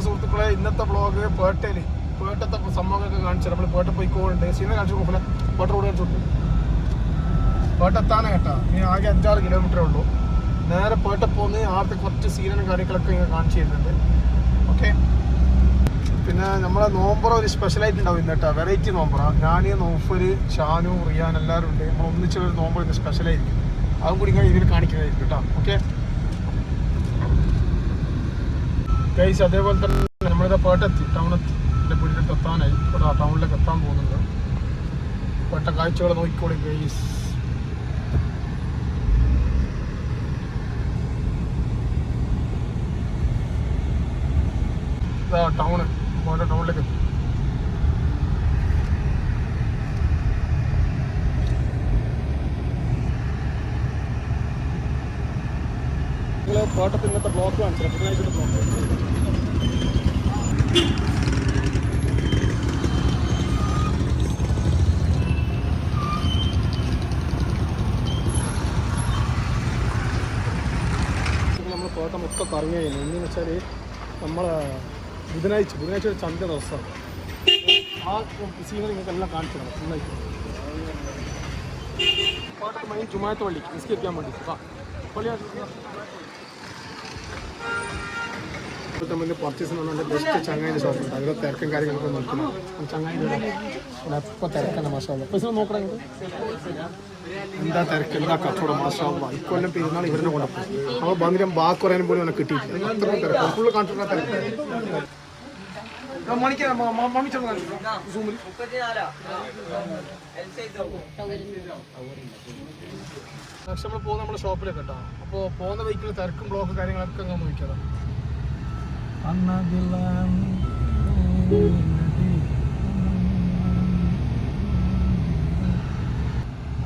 സുഹൃത്തുക്കളെ, ഇന്നത്തെ വ്ളോഗ് പേട്ടത്തെ സംഭവങ്ങളൊക്കെ കാണിച്ചു. നമ്മൾ പേട്ട പോയിക്കോണ്ട് സീന കാണിച്ചു പോകില്ല. പേട്ട റോഡ് കാണിച്ചു പേട്ട എത്താനാ കേട്ടാ. ഇനി ആകെ 5-6 കിലോമീറ്ററേ ഉള്ളൂ. നേരെ പേട്ട പോന്ന് ആദ്യത്തെ കുറച്ച് സീനും കാര്യങ്ങളൊക്കെ ഇങ്ങനെ കാണിച്ചു തരുന്നുണ്ട്. ഓക്കെ, പിന്നെ നമ്മളെ നോമ്പറ ഒരു സ്പെഷ്യലായിട്ട് ഉണ്ടാവും ഇന്ന് കേട്ടോ. വെറൈറ്റി നോമ്പറ. ഞാൻ, നൗഫല്, ഷാനു, റിയാൻ എല്ലാവരും ഉണ്ട്. നമ്മൾ ഒന്നിച്ചൊരു നോമ്പർ ഇന്ന് സ്പെഷ്യലായിരിക്കും. അതും കൂടി ഇങ്ങനെ ഇതിൽ കാണിക്കുന്നതായിരിക്കും കേട്ടോ. ഓക്കെ ഗൈസ്, അതേപോലെ തന്നെ നമ്മളിതാ പേട്ടെത്തി, ടൗണെത്തി. എൻ്റെ വീടിൻ്റെ എത്താനായി. ഇവിടെ ടൗണിലേക്ക് എത്താൻ പോകുന്നുണ്ട്. പേട്ട കാഴ്ചകൾ നോക്കിക്കോളി ഗൈസ്. ഇതാ ടൗണ്, പേട്ട ടൗണിലേക്ക് എത്തി. നിങ്ങൾ പേട്ടത്തിൽ ഇന്നത്തെ ബ്ലോക്ക് കാണിച്ചില്ല, ബുധനാഴ്ച ബ്ലോക്ക്. നമ്മൾ പേട്ട മൊത്തം കറങ്ങി കഴിഞ്ഞു. എന്നു വെച്ചാൽ നമ്മളെ ബുധനാഴ്ച ഒരു ചന്ത ദിവസമാണ്. ആ സീനറി നിങ്ങൾക്ക് എല്ലാം കാണിച്ചു തരാം. ബുധനാഴ്ച പേട്ട മെയിൻ ജുമാഅത്ത് പള്ളി നിസ്കരിക്കാൻ വേണ്ടി പള്ളിയാണ് പർച്ചേസ് എന്ന് പറഞ്ഞാൽ ബെസ്റ്റ് ചങ്ങായിൻ്റെ ഷോപ്പുണ്ട്. അതിലെ തിരക്കും കാര്യങ്ങളൊക്കെ നോക്കണം. ചങ്ങായിൻ്റെ ഇപ്പോൾ തിരക്കാണ് മാഷാള്ള. പൈസ നോക്കണം. എന്താ തിരക്ക്, എന്താ കച്ചവടം മാഷാള്ള. ഇക്കൊല്ലം പെരുന്നാൾ ഇവരുടെ കൊണ്ടപ്പോൾ നമ്മൾ ഭയങ്കര ബാക്ക് പറയാനും പോലും അവനെ കിട്ടിയിട്ടില്ല. അത്രയും തിരക്ക്, ഫുള്ള് കാണിച്ചിട്ടുള്ള തിരക്ക്. പക്ഷെ നമ്മൾ പോകുന്ന നമ്മുടെ ഷോപ്പിലേക്ക് കേട്ടോ. അപ്പോൾ പോകുന്ന വെഹിക്കിൾ തിരക്കും ബ്ലോക്കും കാര്യങ്ങളൊക്കെ അങ്ങനെ നോക്കിയതാണ്.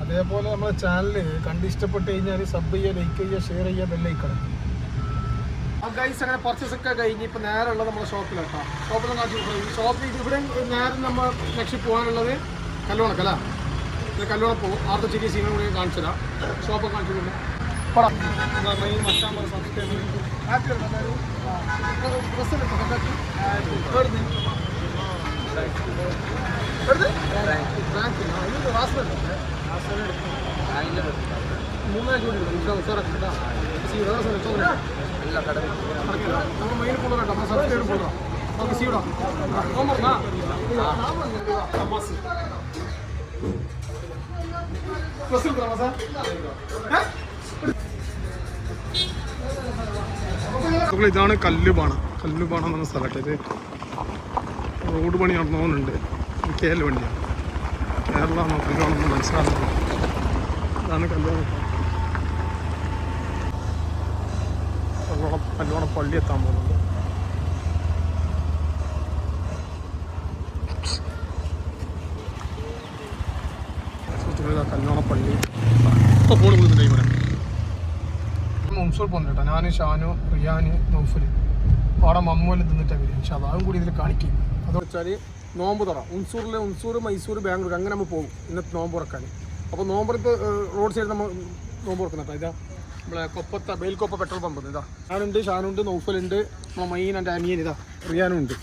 അതേപോലെ നമ്മളെ ചാനൽ കണ്ട് ഇഷ്ടപ്പെട്ട് കഴിഞ്ഞാൽ സബ് ചെയ്യുക, ലൈക്ക് ചെയ്യുക, ഷെയർ ചെയ്യുക, ബെല്ലൈക്കണം. ആ ഗൈസ്, അങ്ങനെ പർച്ചേസ് ഒക്കെ കഴിഞ്ഞ് ഇപ്പോൾ നേരെ ഉള്ളത് നമ്മുടെ ഷോപ്പിലാട്ടോ. ഷോപ്പിൽ ഷോപ്പിൽ ഇവിടെ നേരെ നമ്മൾ ലക്ഷ്യം പോകാനുള്ളത് കല്ലോണക്കല്ല. കല്ലോണം പോകും. ആർത്ത ചെറിയ സീനും കൂടി കാണിച്ചു തരാം. ഷോപ്പൊക്കെ കാണിച്ചിട്ടുണ്ട്. പടം മെയിൻ മച്ചാമ്പറ സബ്സ്ക്രൈബ് ഹാപ്പി ഡ്രസ്സ് നമ്മൾ മെയിൻ കൂടുതൽ നമ്മൾ സബ്സ്ക്രൈബ് കൊടുക്കാം. നമുക്ക് സീടാം ഇതാണ് കല്ലുപാണ എന്ന സ്ഥലത്ത്. ഇത് റോഡ് പണി നടന്നുകൊണ്ട് കേരള വണ്ടിയാണ്. കേരള കല്ലുപാണെന്ന് മനസ്സിലാകുന്നത്. ഇതാണ് കല്ലുപാണ പള്ളി എത്താൻ പോകുന്നുണ്ട്. കല്ലുപാണ പള്ളി ഇപ്പോൾ ഫോൺ പോകുന്നുണ്ട്. ഇവിടെ ഉൻസൂർ പോകുന്നുണ്ട് കേട്ടോ. ഞാൻ, ഷാനു, റിയാന്, നൗഫല് അവിടെ മമ്മൂല് തിന്നിട്ടാണ് വരും. പക്ഷേ അതും കൂടി ഇതിൽ കാണിക്കും. അതെന്ന് വെച്ചാൽ നോമ്പ് തുറ ഉൻസൂർ, മൈസൂർ, ബാംഗ്ലൂർ അങ്ങനെ നമ്മൾ പോകും ഇന്നത്തെ നോമ്പ് തുറക്കാൻ. അപ്പോൾ നോമ്പുറത്ത് റോഡ് സൈഡ് നമ്മൾ നോമ്പ് തുറക്കുന്നുണ്ടോ. ഇതാ നമ്മളെ കൊപ്പത്ത ബേൽക്കൊപ്പ പെട്രോൾ പമ്പ്. ഇതാ ഞാനുണ്ട്, ഷാനുണ്ട്, നൗഫലുണ്ട്, മൈൻ, എൻ്റെ അനിയൻ ഇതാ റിയാനും ഉണ്ട്.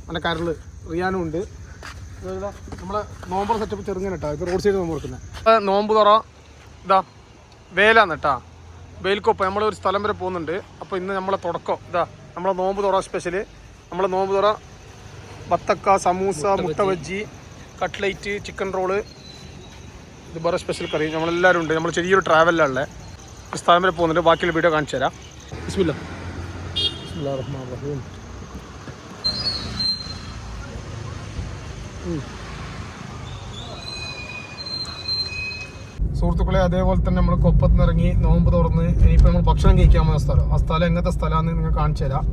എൻ്റെ കരള് റിയാനും ഉണ്ട്. ഇതാ നമ്മളെ നോമ്പർ സെറ്റപ്പ് ചെറുങ്ങനെ കേട്ടോ. ഇപ്പോൾ റോഡ് സൈഡ് നോമ്പ് തുറക്കുന്നത്. നോമ്പ് തുറ ഇതാ വേലാന്ന് കേട്ടാ. ബേൽക്കൊപ്പ നമ്മളൊരു സ്ഥലം വരെ പോകുന്നുണ്ട്. അപ്പോൾ ഇന്ന് നമ്മളെ തുടക്കം ഇതാ നമ്മളെ നോമ്പ് തുറ സ്പെഷ്യൽ. നമ്മളെ നോമ്പ് തുറ ബത്തക്ക, സമൂസ, മുട്ട ബജ്ജി, കട്ട്ലൈറ്റ്, ചിക്കൻ റോള്, ഇത് വേറെ സ്പെഷ്യൽ കറി. നമ്മളെല്ലാവരും ഉണ്ട്. നമ്മൾ ചെറിയൊരു ട്രാവലിലുള്ള ഒരു സ്ഥലം വരെ പോകുന്നുണ്ട്. ബാക്കിയുള്ള വീഡിയോ കാണിച്ചു തരാം. ബിസ്മില്ലാ റഹ്മാൻ റഹീം. സുഹൃത്തുക്കളെ, അതേപോലെ തന്നെ നമ്മൾ കൊപ്പത്ത് നിന്ന് ഇറങ്ങി നോമ്പ് തുറന്ന് ഇനിയിപ്പോൾ നമ്മൾ ഭക്ഷണം കഴിക്കാൻ പോകുന്ന സ്ഥലം. ആ സ്ഥലം എങ്ങനത്തെ സ്ഥലമാണെന്ന് നിങ്ങൾ കാണിച്ചു തരാം.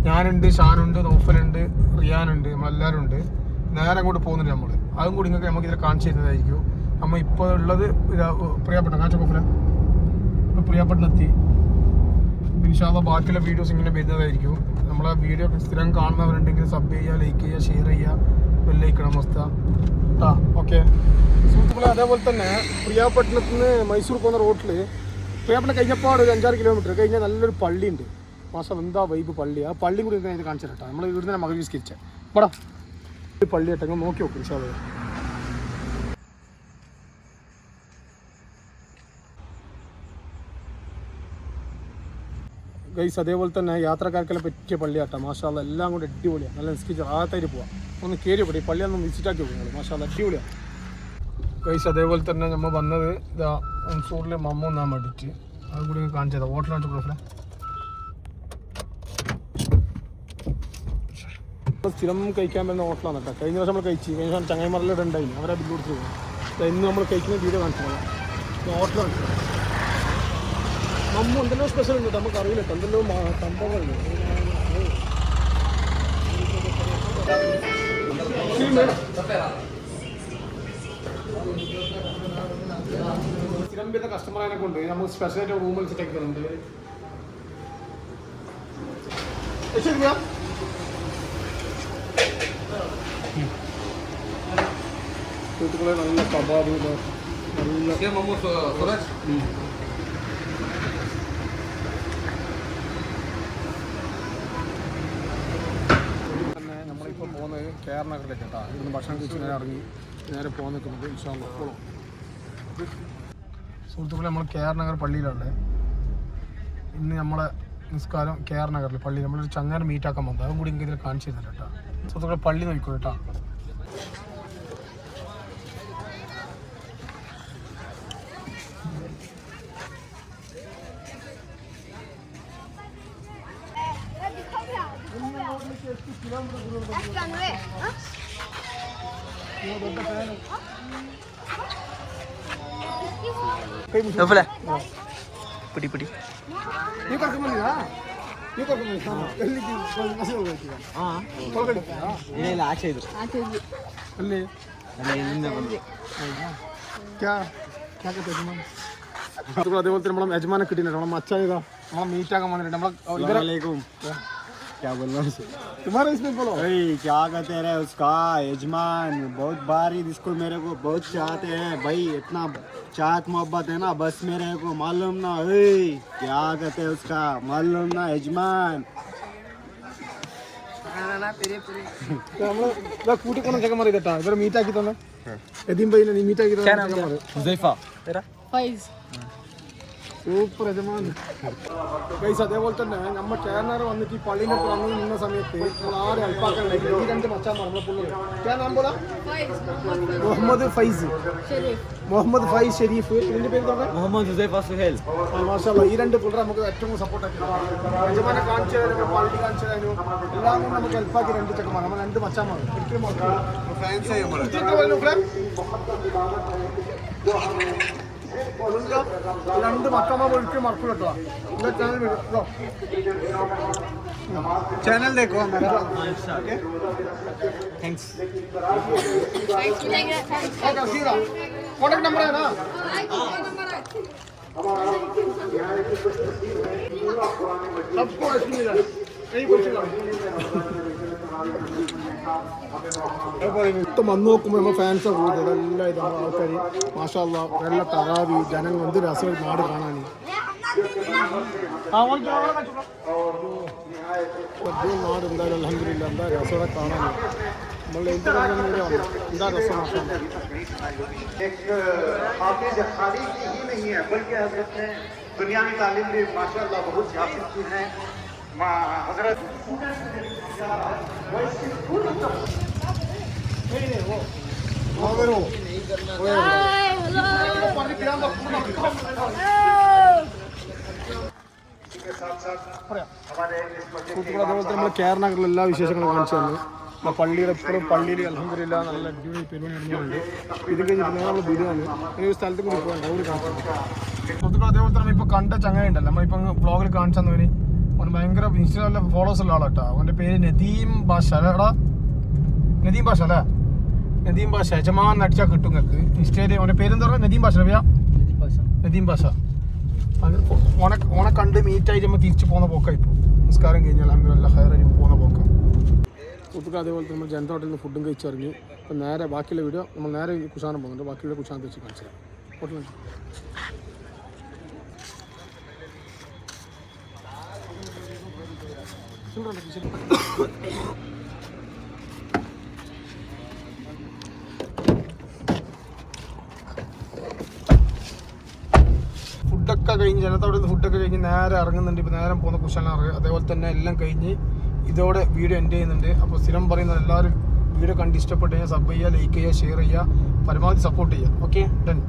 ഞാനുണ്ട്, ഷാനുണ്ട്, നൗഫലുണ്ട്, റിയാനുണ്ട്, നമ്മളെല്ലാവരും ഉണ്ട്. നേരെ അങ്ങോട്ട് പോകുന്നുണ്ട് നമ്മൾ. അതും കൂടി നിങ്ങൾക്ക് നമുക്ക് ഇതിൽ കാണിച്ചു തരുന്നതായിരിക്കും. നമ്മൾ ഇപ്പോൾ ഉള്ളത് പ്രിയപ്പെട്ട കാണിച്ചോഫല പ്രിയപ്പെട്ടെത്തി. ഇൻഷാ അല്ലാഹ് ബാക്കിയുള്ള വീഡിയോസ് ഇങ്ങനെ വരുന്നതായിരിക്കും. നമ്മളെ വീഡിയോ സ്ഥിരം കാണുന്നവരുണ്ടെങ്കിൽ സബ് ചെയ്യുക, ലൈക്ക് ചെയ്യുക, ഷെയർ ചെയ്യുക, ബെല്ലൈക്കണം അവസ്ഥ കേട്ടോ. ഓക്കെ സുഹൃത്തുക്കളെ, അതേപോലെ തന്നെ പ്രിയാപട്ടണത്തിൽ നിന്ന് മൈസൂർ പോകുന്ന റോട്ടിൽ പ്രിയാപട്ടണം കഴിഞ്ഞപ്പോൾ ഒരു 5-6 കിലോമീറ്റർ കഴിഞ്ഞാൽ നല്ലൊരു പള്ളിയുണ്ട്. മാസം എന്താ വൈബ് പള്ളി. ആ പള്ളി കൂടി ഇത് കാണിച്ചു തരട്ടോ. നമ്മൾ ഇവിടുന്ന് മകൻ വിസ്കരിച്ചത് ഇവിടെ പള്ളി കേട്ടോ, നോക്കി നോക്കും ഇൻഷാ അല്ലാഹ്. ഗൈസ് അതേപോലെ തന്നെ യാത്രക്കാർക്കെല്ലാം പറ്റിയ പള്ളിയാട്ടോ. മാഷാ അല്ലാഹ് എല്ലാം കൂടി അടിപൊളിയാണ്. നല്ല നിസ്കരിച്ച് ആത്തായിട്ട് പോവാം. ഒന്ന് കയറി പോയി പള്ളിയൊന്നും വിസിറ്റാക്കി പോകും നിങ്ങൾ. മാഷാ അല്ലാഹ് അടിപൊളിയാണ് ഗൈസ്. അതേപോലെ തന്നെ നമ്മൾ വന്നത് ഇതാ ഉൻസൂറിലെ മമ്മ ഒന്നാൻ വേണ്ടിയിട്ട് അതും കൂടി കാണിച്ചത് ഹോട്ടൽ കാണിച്ചു കൊടുക്കണേ. സ്ഥിരം കഴിക്കാൻ പറ്റുന്ന ഹോട്ടലാണ് കേട്ടോ. കഴിഞ്ഞ ദിവസം നമ്മൾ കഴിച്ച് കഴിഞ്ഞ ദിവസം ചങ്ങായിമാരിലൂടെ ഉണ്ടായില്ല, അവരെ ബില്ല് കൊടുത്ത് പോകും. ഇന്ന് നമ്മൾ കഴിക്കുന്ന വീഡിയോ കാണിച്ചു ഹോട്ടൽ കാണിച്ചു. മമ്മ എന്തെല്ലോ സ്പെഷ്യൽ ഉണ്ട് നമുക്ക് അറിയില്ല കേട്ടോ. എന്തെല്ലോ സംഭവങ്ങളുണ്ട്. സ്ഥിരം വരുന്ന കസ്റ്റമറിനെ കൊണ്ട് നമ്മൾ സ്പെഷ്യലായിട്ട് റൂമിൽ സെറ്റ് ആക്കുന്നുണ്ട്. കൂട്ടുകളെ നല്ല കബാബ് നല്ല തന്നെ നമ്മളിപ്പോൾ പോകുന്നത് KR നഗറിലേക്ക് കേട്ടോ. ഇവിടുന്ന് ഭക്ഷണം കഴിച്ച് നേരെ ഇറങ്ങി നേരെ പോകാൻ നിൽക്കുന്നത് ഇൻഷാ അല്ലാഹ്. സുഹൃത്തുക്കളെ നമ്മൾ KR നഗർ പള്ളിയിലുള്ളത്. ഇന്ന് നമ്മളെ നിസ്കാരം KR നഗറിൽ പള്ളി നമ്മളൊരു ചങ്ങാനെ മീറ്റാക്കാൻ വന്നത്. അതും കൂടി എനിക്ക് ഇതിൽ കാണിച്ചു തരുന്നില്ല കേട്ടോ. സുഹൃത്തുക്കളെ പള്ളി നോക്കൂ കേട്ടോ. पिटी पिटी ये करके मिलेगा ये करके मिलेगा कल की मसला हो गई हां कल कर ये आचे इधर अल्ले अल्ले इनने बंदे क्या क्या कहते हैं तुम तो അതേപോലെ നമ്മൾ യജമാനെ കിട്ടിയില്ല. നമ്മൾ മച്ചാൻ ഇതാ നമ്മൾ മീറ്റ് ആക്കാൻ വന്നിട്ടുണ്ട്. നമ്മൾ ഇവരലേക്കും क्या बोल रहा हूँ तुम्हारा इसमें बोलो भाई क्या कहते रहे उसका यजमान बहुत बारी इसको मेरे को बहुत चाहते हैं भाई. इतना चाहत मोहब्बत है ना बस मेरे को मालूम ना. क्या कहते हैं उसका मालूम ना यजमान. കൂട്ടിക്കൊണ്ട ചെക്കന്മാർ ഇതാ ഇവരെ മീറ്റ് ആക്കി തന്നെ യതീം ഭായിനെ നീ മീറ്റ് ആക്കി സൂപ്പർ യജമാൻ ഗൈസ്. അതേപോലെ തന്നെ നമ്മൾ KR വന്നിട്ട് ഈ പള്ളിനൊക്കെ വന്ന് നിന്ന സമയത്ത് നമ്മൾ ആരും അൽപ്പാക്കാനുണ്ടായി. ഈ രണ്ട് മച്ചാന്മാർ നമ്മളെ പിള്ളേർ മുഹമ്മദ് ഫൈസ് മുഹമ്മദ് ഫൈസ് ഷെരീഫ്. ഇതിന്റെ പേര് മാഷാ അല്ലാഹ്. ഈ രണ്ട് പിള്ളേർ നമുക്ക് ഏറ്റവും സപ്പോർട്ട് ആക്കി യജമാനെ കാണിച്ചു തരാനും പള്ളി കാണിച്ചു തരാനും എല്ലാം കൊണ്ട് നമുക്ക് ഹെൽപ്പാക്കി രണ്ട് ചെക്കന്മാർ നമ്മൾ രണ്ട് മച്ചാന്മാർ ഒരിക്കലും രണ്ട് മക്കന്മാർ ഒരിക്കലും മറക്കൂല കേട്ടോ. चैनल देखो थैंक्स कॉन्टेक्ट नंबर है ना सबको മൊത്തം വന്ന് നോക്കുമ്പോൾ നമ്മൾ ഫാൻസ് കൂടുതൽ എല്ലാം ഇതാണ് ആൾക്കാർ. മാഷാ അല്ലാഹ് വെള്ള തറാവി ജനങ്ങൾ എന്ത് രസം നാട് കാണാൻ. നാട് എന്തായാലും അൽഹംദുലില്ലാ എന്താ രസം കാണാൻ. നമ്മൾ എന്ത് എന്താ രസം दुनिया में तालीम भी माशाअल्लाह बहुत हासिल की है. हजरत നമ്മൾ KR നഗറിൽ എല്ലാ വിശേഷങ്ങളും കാണിച്ചു തന്നു. പള്ളിയുടെ എപ്പോഴും പള്ളിയിൽ അൽഹംദുലില്ലാ നല്ല അടിപൊളി പരിപാടി നടന്നുണ്ട്. ഇത് കഴിഞ്ഞിട്ട് നമ്മൾ ബിരിയാണി ഈ ഒരു സ്ഥലത്ത് കൂടി പോകണ്ട അവിടെ കാണിച്ചു. അതേപോലെ തന്നെ ഇപ്പോൾ കണ്ട ചങ്ങായി ഉണ്ടല്ലോ നമ്മളിപ്പോൾ ബ്ലോഗിൽ കാണിച്ചു തന്നവന് അവന് ഭയങ്കര ഇൻസ്റ്റാഗ്രാമിലെ ഫോളോവേഴ്സ് ഉള്ള ആളാട്ടോ. അവൻ്റെ പേര് നദീം ബാഷ അല്ലേടാ. നദീം ബാഷ അല്ലേ? നദീം ബാഷ യജമാൻ അടിച്ചാൽ കിട്ടും നിങ്ങൾക്ക് ഇൻസ്റ്റയിൽ. അവൻ്റെ പേരെന്താ പറയുക? നദീം ബാഷ രവിയ നദീം ബാഷ. അത് ഓനെ കണ്ട് മീറ്റായിട്ട് നമ്മൾ തിരിച്ചു പോകുന്ന പോക്കാണ് ഇപ്പോൾ. നിസ്കാരം കഴിഞ്ഞാൽ അൽഹംദുലില്ലാ ഹൈറായി പോകുന്ന പോക്കാം. കൂട്ടുകാർ അതേപോലെ നമ്മൾ ജനത ഹോട്ടലിൽ നിന്ന് ഫുഡും കഴിച്ചിറങ്ങി. അപ്പോൾ നേരെ ബാക്കിയുള്ള വീഡിയോ നമ്മൾ നേരെ കുശാനം പോകുന്നുണ്ട്. ബാക്കിയുള്ള കുശാനത്ത് വെച്ച് കാണിച്ചു തരാം. ഹോട്ടലിൽ ഫുഡൊക്കെ കഴിഞ്ഞ് ജനത്തോടെ ഫുഡൊക്കെ കഴിഞ്ഞ് നേരെ ഇറങ്ങുന്നുണ്ട്. ഇപ്പോൾ നേരം പോകുന്ന കുശാലാണ്. അതേപോലെ തന്നെ എല്ലാം കഴിഞ്ഞ് ഇതോടെ വീഡിയോ എൻഡ് ചെയ്യുന്നുണ്ട്. അപ്പോൾ സ്ഥിരം പറയുന്നത് എല്ലാവരും വീഡിയോ കണ്ട് ഇഷ്ടപ്പെട്ട് കഴിഞ്ഞാൽ സബ് ചെയ്യുക, ലൈക്ക് ചെയ്യുക, ഷെയർ ചെയ്യുക, പരമാവധി സപ്പോർട്ട് ചെയ്യുക. Okay, done.